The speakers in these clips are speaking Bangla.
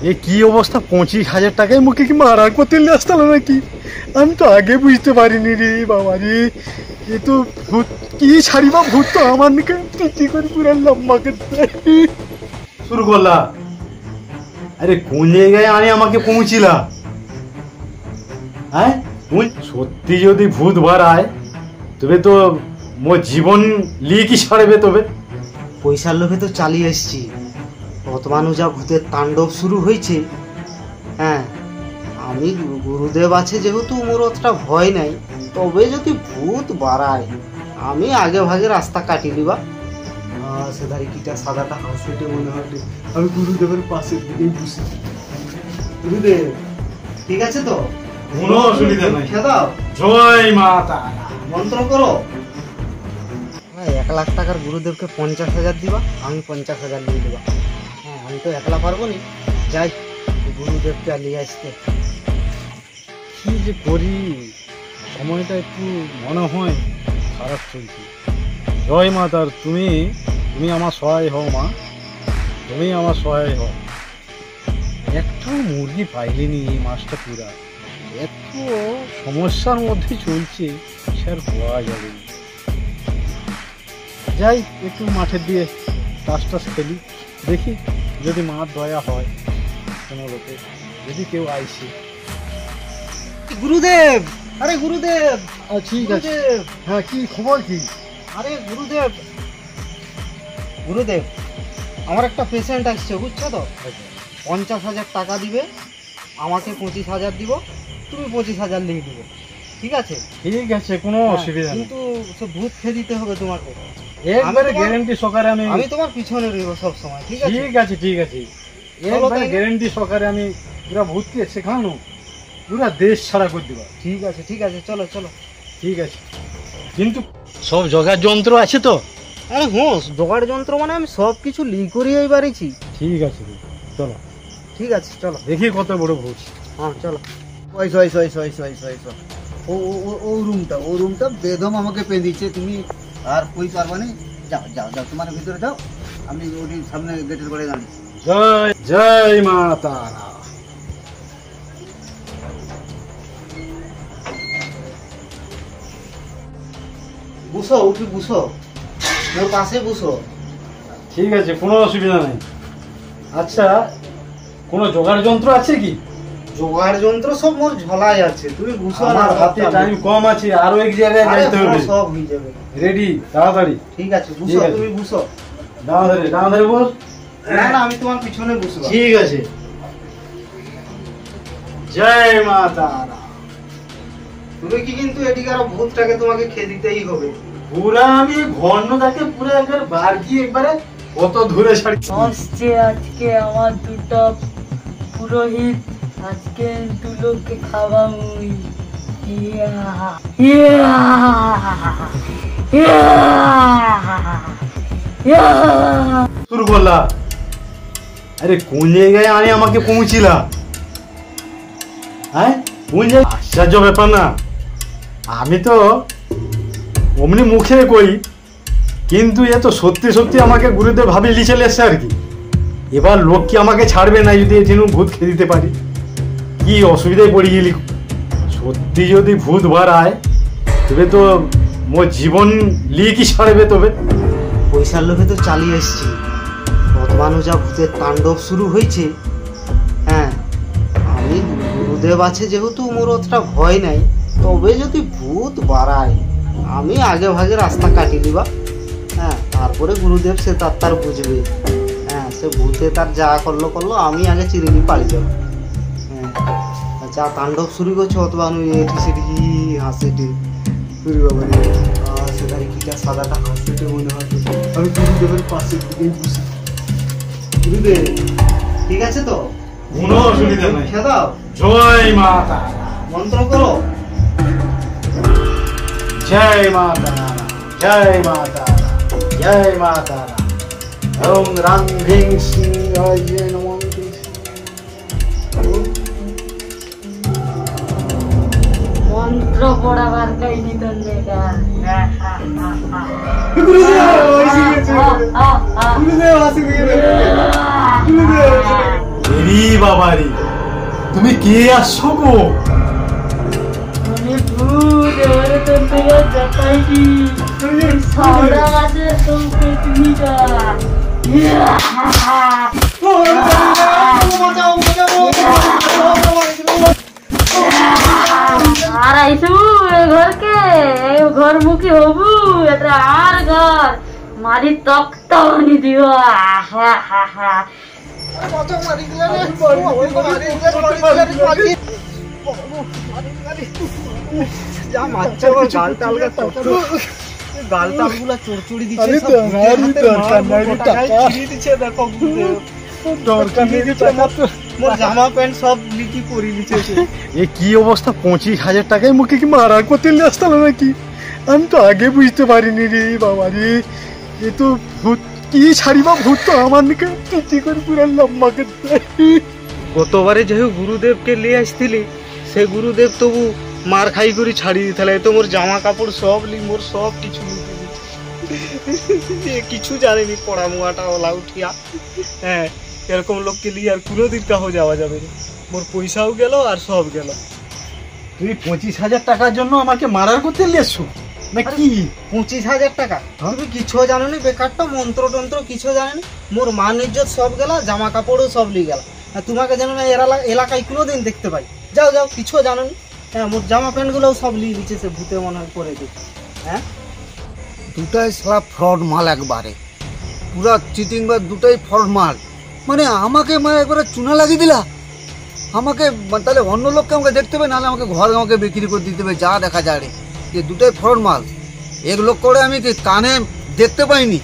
এ কি অবস্থা, 25,000 টাকায় মুখে কি মারা করতে আসতে হলো নাকি? আমি তো আগে বুঝতে পারিনি রে বাবা রে। এ তো ভূত, কি ছাড়িবা ভূত তো আমার নাকি কি করে পুরো লম্বা করতে শুরু করলা। আরে কোন জায়গায় আনে আমাকে পৌঁছিলা? হ্যাঁ, সত্যি যদি ভূত বাড়ায় তবে তো মোর জীবন লিয়ে কি ছাড়বে? তবে পয়সার লোভে তো চালিয়ে এসছি, বর্তমানে যা ভূতের তাণ্ডব শুরু হয়েছে। হ্যাঁ, আমি গুরুদেব আছে যেহেতু মোর অতটা ভয় নাই, তবে যদি ভূত বাড়ায় আমি আগে ভাগে রাস্তা কাটিয়ে দিবা। সেধারে কিটা সাদাটা হাসিটে মনে হয় আমি গুরুদেবের পাশের দিকেই বসে। গুরুদেব ঠিক আছে তো? কোনো অসুবিধা নাই। দাও জয় মা তারা, মন্ত্র করো। 1 লাখ টাকার গুরুদেবকে 50,000 দিবা, আমি 50,000 নিয়ে দেবা। হ্যাঁ, আমি তো একলা পারবো নি, যাই গুরুদেবকে নিয়ে আসতে। কি যে করি, সময়টা একটু মনে হয় খারাপ চলছে। জয় মা তার, তুমি আমার সহায় হও মা, তুমি আমার সহায় হও। একটাও মুরগি পাইলিনি এই মাসটা পুরা, এত সমস্যার মধ্যে চলছে, সে আর হওয়া যাবে না। যাই একটু মাঠের দিয়ে টাস টাস খেলি, দেখি যদি মার দয়া হয় কোনো লোকে, যদি কেউ আইসে। গুরুদেব, আরে গুরুদেব। ঠিক আছে, হ্যাঁ কি খবর কি? আরে গুরুদেব, গুরুদেব আমার একটা পেশেন্ট আসছে বুঝছো তো, 50,000 টাকা দিবে, আমাকে 25,000 দিব, তুমি 25,000 লিখে দিবে, ঠিক আছে? ঠিক আছে, কোনো অসুবিধা নেই, কিন্তু সে ভূত খেয়ে দিতে হবে তোমাকে, একবারে গ্যারান্টি সহকারে। আমি তোমার পিছনে রইব সব সময়, ঠিক আছে? ঠিক আছে, ঠিক আছে, একবারে গ্যারান্টি সহকারে আমি পুরা ভূতকে শেখানো পুরা দেশ ছাড়া করে দিবা। ঠিক আছে, ঠিক আছে, চলো চলো। ঠিক আছে, কিন্তু সব জোগাড় যন্ত্র আছে তো? আরে হ্যাঁ, জোগাড় যন্ত্র মানে আমি সব কিছু লিক করিয়েই পারিছি। ঠিক আছে, চলো। ঠিক আছে, চলো দেখি কত বড় ভূত। হ্যাঁ চলো। ও রুমটা বেদম আমাকে পেঁদিয়েছে, তুমি আর কই পারবা না। যাও যাও যাও, তোমার ভিতরে যাও, আমি ওই সামনে গেটের পরে দাঁড়িয়ে। জয় জয় মা তারা। বুঝো, উঠি বুঝো, মোর পাশে বুঝো। ঠিক আছে, কোনো অসুবিধা নেই। আচ্ছা, কোনো জোগাড় যন্ত্র আছে কি? জোগাড় যন্ত্র সব মোর ঝোলায় আছে, তুমি বুঝো। আমার হাতে টাইম কম আছে, আরো এক জায়গায় যাইতে হবে। সব হয়ে যাবে, রেডি, তাড়াতাড়ি। ঠিক আছে, বুঝো, তুমি বুঝো। দাঁড়াধারে বল। না না, আমি তোমার পিছনে বুঝবো। ঠিক আছে। জয় মা তারা। তুমি কি কিন্তু এদিকে আরো ভূতটাকে তোমাকে খেয়ে দিতেই হবে। পুরা আমি ঘন্নটাকে পুরো একবার বাড়ি একবারে কত ধরে ছাড়ি। আসছে আজকে আমার দুটো পুরোহিত, আজকে দুলোকে খাওয়াবই। শুরু করলা। আরে কোন জায়গায় আনে আমাকে পৌঁছিলা? হ্যাঁ, কোন জায়গায়? আশ্চর্য ব্যাপার না, আমি তো অমনি মুখে কই, কিন্তু এ তো সত্যি সত্যি আমাকে গুরুদেব ভাবে লিচে এসছে আর কি। এবার লোক কি আমাকে ছাড়বে না যদি এজন্য ভূত খেয়ে দিতে পারি? কি অসুবিধায় পড়ে গেলি। সত্যি যদি ভূত বাড়ায় তবে তো মোর জীবন লিয়ে কি ছাড়বে? তবে পয়সার লোভে তো চালিয়ে এসছি, বর্তমানে যা ভূতের তাণ্ডব শুরু হয়েছে। হ্যাঁ, আমি গুরুদেব আছে যেহেতু মোর অতটা ভয় নাই, তবে যদি ভূত বাড়ায় আমি আগে ভাগে রাস্তা কাটিয়ে দিবা। হ্যাঁ, তারপরে গুরুদেব সে তার বুঝবে। হ্যাঁ, সে ভূতে তার যা করলো করলো, আমি আগে চিরুনি পাড়ি যাবো। হ্যাঁ, যা তাণ্ডব শুরু করছে অথবা আমি এটি সেটি হাসিটি সেটাই কিটা সাদাটা হাসিটে মনে হয় আমি গুরুদেবের পাশের দিকেই বসে। গুরুদেব ঠিক আছে তো? কোনো অসুবিধা নাই। দাও জয় মা তারা, মন্ত্র করো। জয় মা তারা, জয় মা তারা, জয় মা তারা। ওম রাং ভিং সিংহায় নমঃ। মন্ত্র পড়াবার কাহিনী তো দেখা। গুরুদেব রে বাবা রে, তুমি কে আসছো গো? আমি ভূত, এবারে তোর থেকে যাতাইছি সাওড়া গাছের সব পেটনিটা। আর আইসু এ ঘরকে, এ ঘর মুখী হবু, এটা আর ঘর মারি তক্তা বানি দিও। যা মারছে আমার গাল টালগা গাল টালগুলা চড়চড়ি দিচ্ছে, দেখো দরকার নেই, মোর জামা প্যান্ট সব লিটি পরি লিচেছে। এ কি অবস্থা, 25,000 টাকায় মুখে কি মারার করতে নিয়ে আসতাম নাকি? আমি তো আগে বুঝতে পারিনি রে বাবা রে। এ তো ভূত, কি ছাড়িবা ভূত তো আমার নিকে পিটি করে পুরা লম্বা করতে। গতবারে যেহেতু গুরুদেবকে নিয়ে আসছিলি, সে গুরুদেব তবু মার খাই করে ছাড়িয়ে দিতে, তো মোর জামা কাপড় সব মোর সব কিছু কিছু জানেনি, পড়া মুয়াটা ওলা উঠিয়া। হ্যাঁ, এরকম লোককে নিয়ে আর কোনোদিন কাহো যাওয়া যাবে না, মোর পয়সাও গেল আর সব গেল। তুই 25,000 টাকার জন্য আমাকে মারার করতে নিয়ে এসছো না কি? 25,000 টাকা তুমি কিছু জানো নি, বেকারটা মন্ত্র টন্ত্র কিছু জানেনি, মোর মান ইজ্জত সব গেল, জামা কাপড়ও সব লিয়ে গেল। আর তোমাকে যেন না এলাকায় কোনোদিন দেখতে পাই, যাও যাও, কিছু জানো নি। হ্যাঁ, মোর জামা প্যান্টগুলোও সব লিয়ে দিচ্ছে সে ভূতে মনে হয় করে দিচ্ছে। হ্যাঁ, দুটাই সালা ফ্রড মাল, একবারে পুরা চিটিং বা দুটাই ফ্রড মাল। মানে আমাকে মানে একবারে চুনা লাগিয়ে দিলা আমাকে, তাহলে অন্য লোককে আমাকে দেখতে হবে, নাহলে আমাকে ঘর আমাকে বিক্রি করে দিতে হবে, যা দেখা যায় রে। যে দুটাই ফ্রড মাল, এক লোক করে আমি কি কানে দেখতে পাইনি,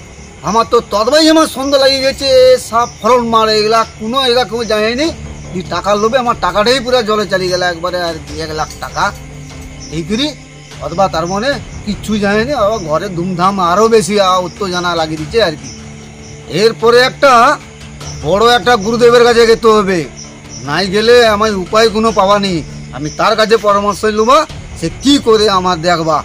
আমার তো তদবাই আমার সন্দেহ লাগিয়ে গেছে, সব ফ্রড মাল এগুলা, কোনো এগুলা কেউ জানেনি। যে টাকার লোভে আমার টাকাটাই পুরো জলে চালিয়ে গেল একবারে, আর 1 লাখ টাকা এই করি, অথবা তার মনে কিচ্ছু জানেনি, আবার ঘরে ধুমধাম আরও বেশি উত্তেজনা লাগিয়ে দিচ্ছে আর কি। এরপরে একটা বড় একটা গুরুদেবের কাছে যেতে হবে, নাই গেলে আমার উপায় কোনো পাওয়া নেই। আমি তার কাছে পরামর্শ লুবা, সে কি করে আমার দেখবা।